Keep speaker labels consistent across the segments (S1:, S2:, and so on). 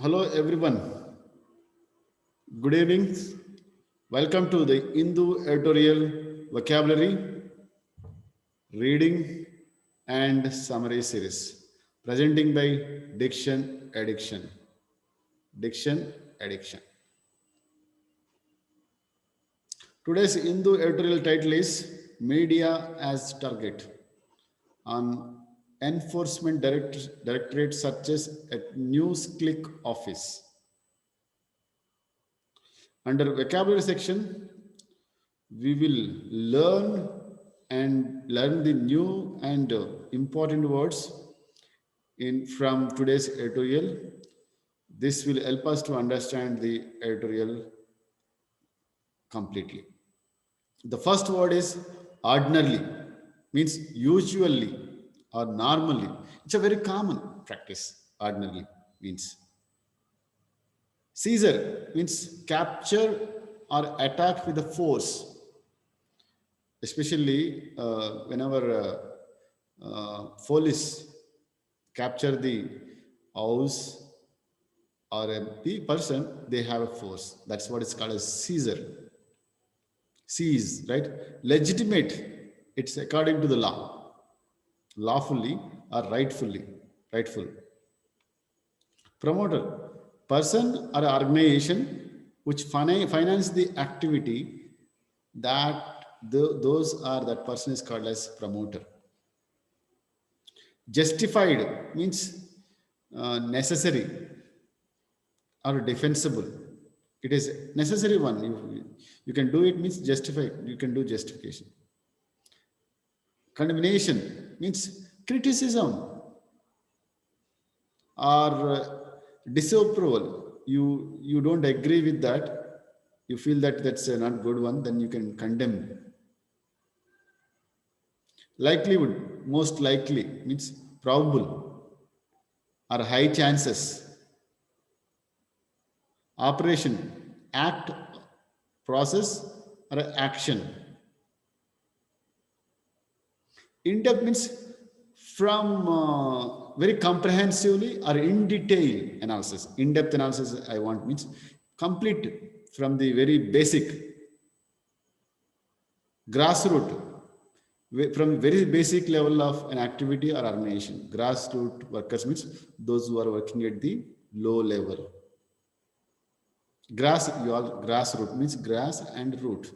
S1: Hello everyone. Good evening. Welcome to the Hindu editorial vocabulary reading and summary series presenting by Diction Addiction. Diction Addiction. Today's Hindu editorial title is Media as Target on Enforcement Directorate searches at News Click Office. Under vocabulary section, we will learn the new and important words in from today's editorial. This will help us to understand the editorial completely. The first word is ordinarily, means usually or normally. It's a very common practice. Ordinarily means seizure means capture or attack with a force, especially whenever police capture the house or a person, they have a force. That's what is called as seizure. Seize, right? Legitimate, it's according to the law, lawfully or rightful. Promoter, person or organization which finance the activity that those are that person is called as promoter. Justified means necessary or defensible. It is necessary one. You can do it means justify. You can do justification. Condemnation means criticism or disapproval. You don't agree with that. You feel that that's a not good one. Then you can condemn. Likelihood, most likely means probable or high chances. Operation, act, process or action. In-depth means from very comprehensively or in detail analysis. In-depth analysis I want means complete from the very basic. Grassroots, from very basic level of an activity or organization. Grassroots workers means those who are working at the low level. Grassroot means grass and root.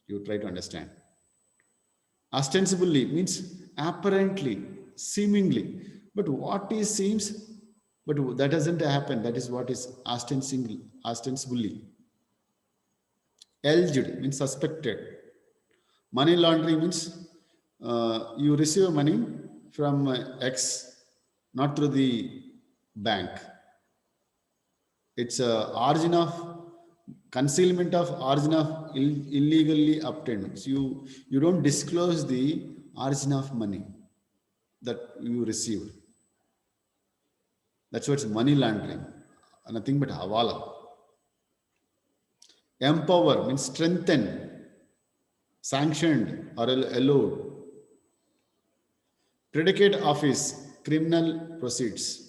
S1: You try to understand. Ostensibly means apparently, seemingly. But what is seems, but that doesn't happen. That is what is ostensibly. Alleged means suspected. Money laundering means you receive money from X, not through the bank. It's a origin of concealment of origin of illegally obtained. So you don't disclose the origin of money that you received. That's what's money laundering. Nothing but hawala. Empower means strengthen, sanctioned or allowed. Predicate office, criminal proceeds.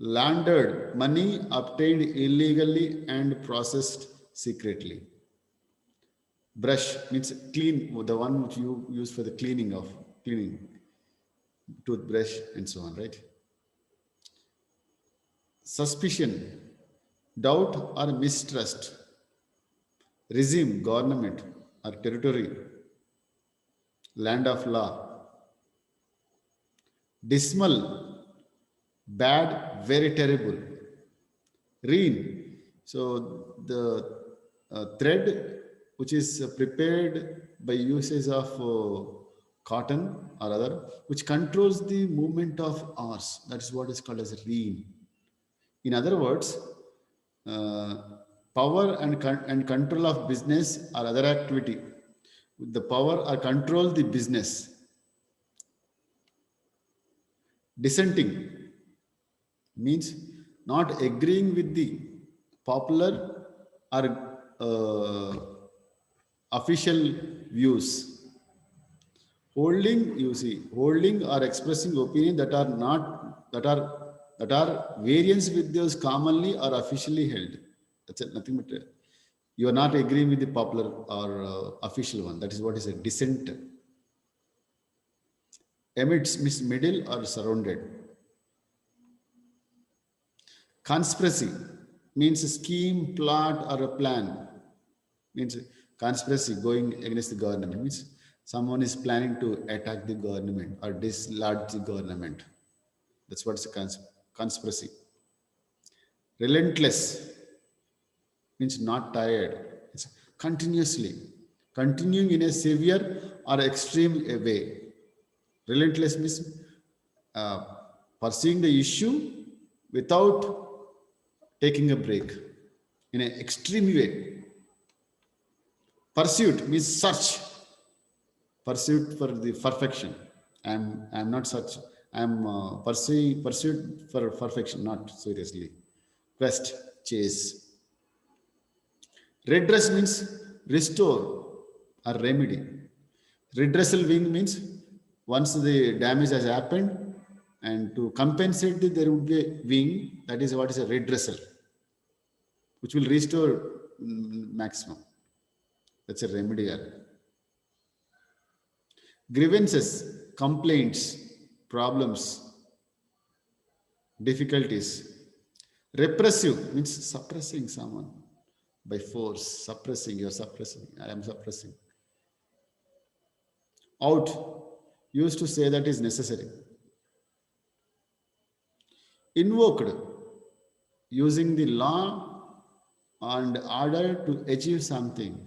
S1: Laundered, money obtained illegally and processed secretly. Brush means clean, the one which you use for the cleaning, toothbrush and so on, right? Suspicion, doubt or mistrust. Regime, government or territory. Land of law. Dismal, bad, very terrible. Reen, so the thread which is prepared by usage of cotton or other, which controls the movement of ours. That is what is called as reen. In other words, uh, power and control of business or other activity. The power or control the business. Dissenting means not agreeing with the popular or official views. Holding or expressing opinion that are not that are variance with those commonly or officially held. That's it, nothing but you are not agreeing with the popular or official one. That is what is a dissent. Amidst means middle or surrounded. Conspiracy means a scheme, plot, or a plan. Means conspiracy going against the government. Means someone is planning to attack the government or dislodge the government. That's what's a conspiracy. Relentless means not tired. It's continuously. Continuing in a severe or extreme way. Relentless means uh, pursuing the issue without taking a break in an extreme way. Pursuit means search, pursuit for the perfection. I'm not such. I'm pursuing pursuit for perfection, not seriously. Quest, chase. Redress means restore or remedy. Redressal wing means once the damage has happened and to compensate it, there would be a wing. That is what is a redressal, which will restore maximum. That's a remedial. Grievances, complaints, problems, difficulties. Repressive means suppressing someone by force, suppressing, you're suppressing, I am suppressing. Out, used to say that is necessary. Invoked, using the law and order to achieve something.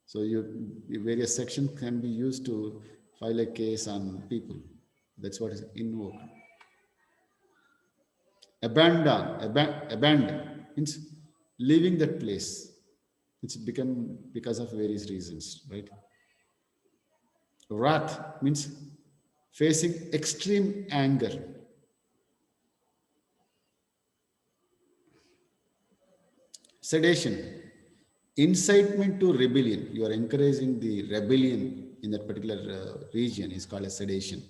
S1: So various sections can be used to file a case on people. That's what is invoked. Abandon means leaving that place. It's become because of various reasons, right? Wrath means facing extreme anger. Sedation, incitement to rebellion. You are encouraging the rebellion in that particular region is called a sedation.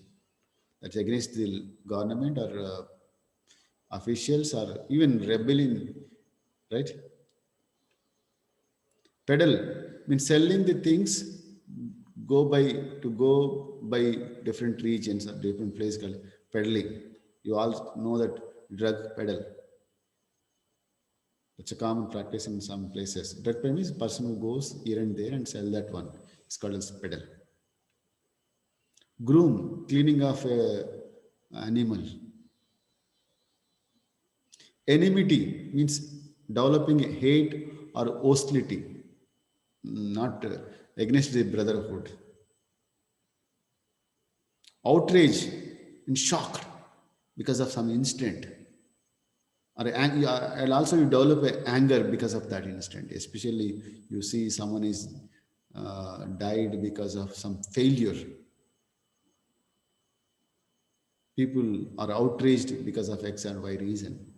S1: That's against the government or officials or even rebellion, right? Peddle means selling the things go by different regions or different places called peddling. You all know that drug peddle. It's a common practice in some places. Drug peddle means person who goes here and there and sell that one. It's called as peddle. Groom, cleaning of a animal. Enmity means developing hate or hostility, not against the brotherhood. Outrage, in shock because of some incident. And also you develop anger because of that incident. Especially you see someone is died because of some failure. People are outraged because of X and Y reason.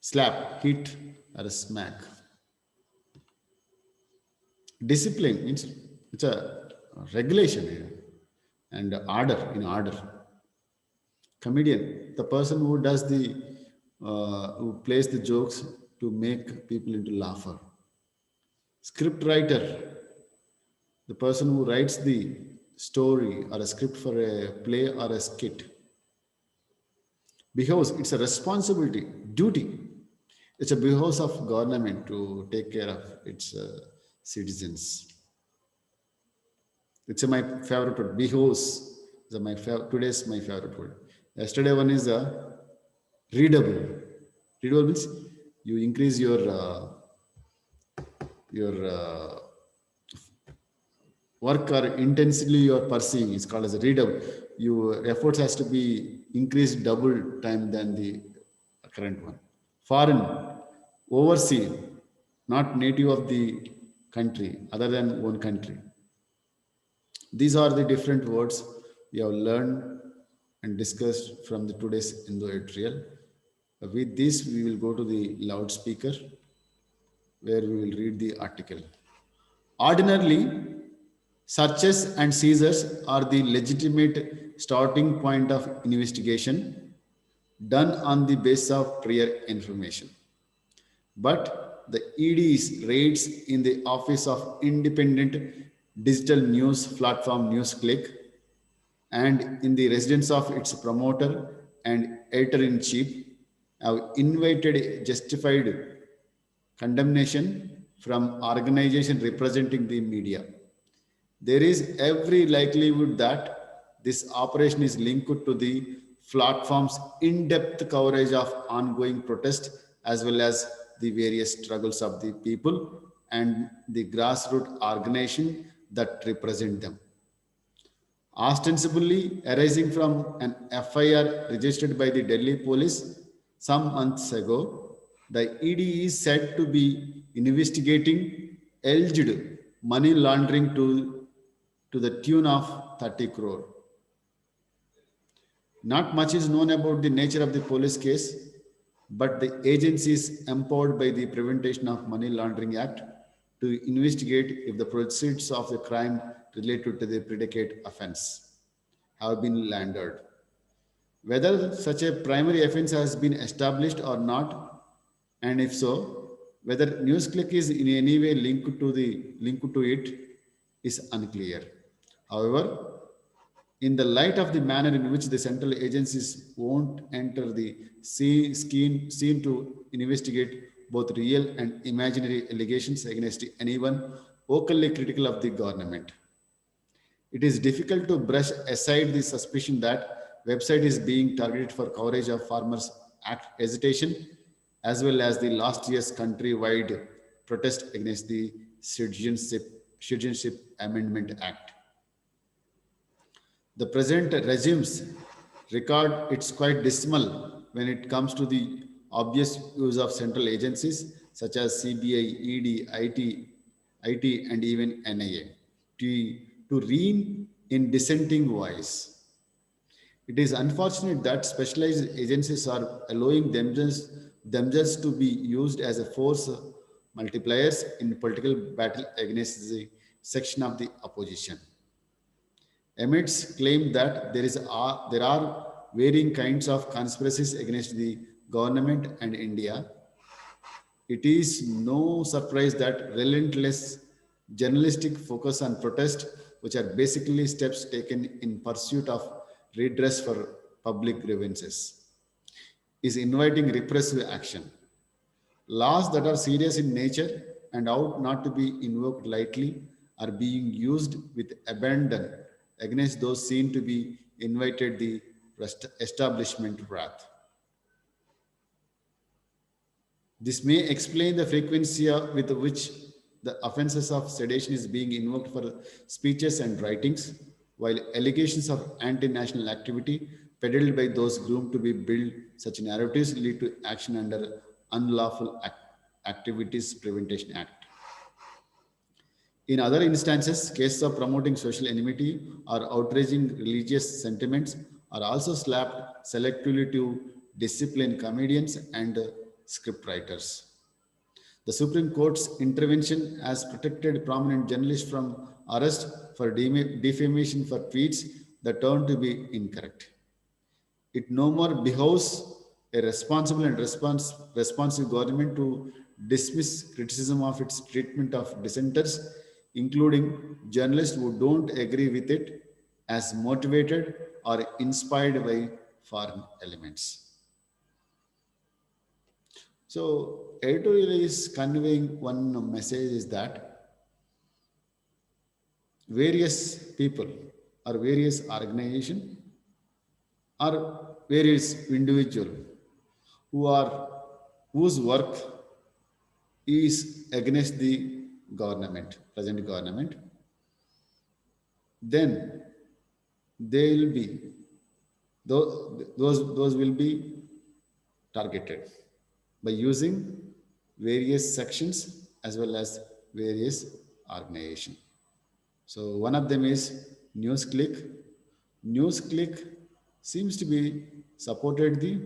S1: Slap, hit, or a smack. Discipline means it's a regulation here and order, in order. Comedian, the person who does who plays the jokes to make people into laugher. Script writer, the person who writes the story or a script for a play or a skit. Because it's a responsibility, duty. It's a behoves of government to take care of its citizens. It's my favorite word. Behoves. Today's my favorite word. Yesterday one is readable. Readable means you increase your work or intensely you are pursuing. It's called as a readable. Your efforts has to be increased double time than the current one. Foreign, overseas, not native of the country, other than one country. These are the different words we have learned and discussed from the today's Indo-Etrial. With this, we will go to the loudspeaker where we will read the article. Ordinarily, Searches and seizures are the legitimate starting point of investigation done on the basis of prior information. But the ED's raids in the office of independent digital news platform NewsClick and in the residence of its promoter and editor-in-chief have invited justified condemnation from organization representing the media. There is every likelihood that this operation is linked to the platform's in-depth coverage of ongoing protest as well as the various struggles of the people and the grassroots organization that represent them. Ostensibly arising from an FIR registered by the Delhi police some months ago, the ED is said to be investigating alleged money laundering to the tune of 30 crore. Not much is known about the nature of the police case, but the agency is empowered by the Prevention of Money Laundering Act to investigate if the proceeds of the crime related to the predicate offense have been laundered. Whether such a primary offense has been established or not, and if so, whether NewsClick is in any way linked to it is unclear. However, in the light of the manner in which the central agencies won't enter the scene to investigate both real and imaginary allegations against anyone vocally critical of the government. It is difficult to brush aside the suspicion that website is being targeted for coverage of farmers' act hesitation, as well as the last year's countrywide protest against the Citizenship Amendment Act. The present regime's record it's quite dismal when it comes to the obvious use of central agencies such as CBI, ED, IT, and even NIA to rein in dissenting voice. It is unfortunate that specialized agencies are allowing themselves to be used as a force multipliers in political battle against the section of the opposition. Emmets claimed that there are varying kinds of conspiracies against the government and India. It is no surprise that relentless journalistic focus on protest, which are basically steps taken in pursuit of redress for public grievances, is inviting repressive action. Laws that are serious in nature and ought not to be invoked lightly are being used with abandon against those seen to be invited the establishment wrath. This may explain the frequency with which the offenses of sedition is being invoked for speeches and writings, while allegations of anti-national activity peddled by those groomed to be build such narratives lead to action under Unlawful Activities Prevention Act. In other instances, cases of promoting social enmity or outraging religious sentiments are also slapped selectively to discipline comedians and scriptwriters. The Supreme Court's intervention has protected prominent journalists from arrest for defamation for tweets that turned to be incorrect. It no more behoves a responsible and responsive government to dismiss criticism of its treatment of dissenters, including journalists who don't agree with it, as motivated or inspired by foreign elements. So, editorial is conveying one message is that various people or various organization or various individual who are whose work is against the government, present government, then they will be those will be targeted by using various sections as well as various organization. So one of them is NewsClick. NewsClick seems to be supported the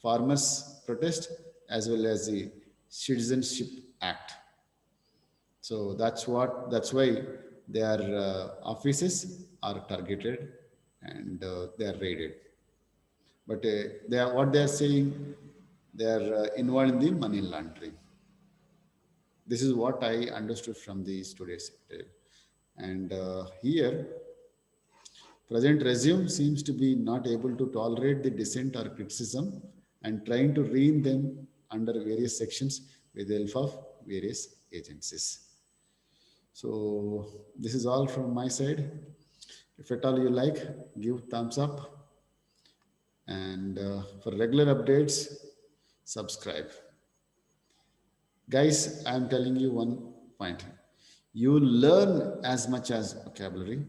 S1: farmers protest as well as the Citizenship Act. So that's why their offices are targeted and they are raided. But they are what they are saying, they are involved in the money laundering. This is what I understood from the today's tale. And here, present resume seems to be not able to tolerate the dissent or criticism and trying to rein them under various sections with the help of various agencies. So this is all from my side. If at all you like, give thumbs up, and for regular updates, subscribe. Guys, I'm telling you one point. You learn as much as vocabulary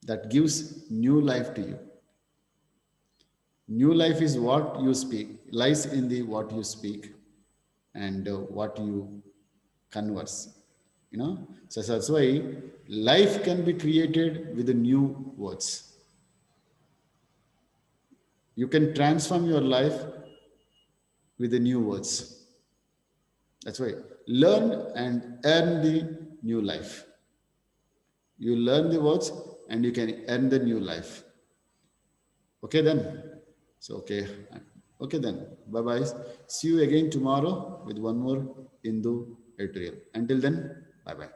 S1: that gives new life to you. New life is what you speak, lies in the what you speak and what you converse. So that's why life can be created with the new words. You can transform your life with the new words. That's why learn and earn the new life. You learn the words and you can earn the new life. Okay then. So okay then. Bye bye. See you again tomorrow with one more Hindu editorial. Until then, bye bye.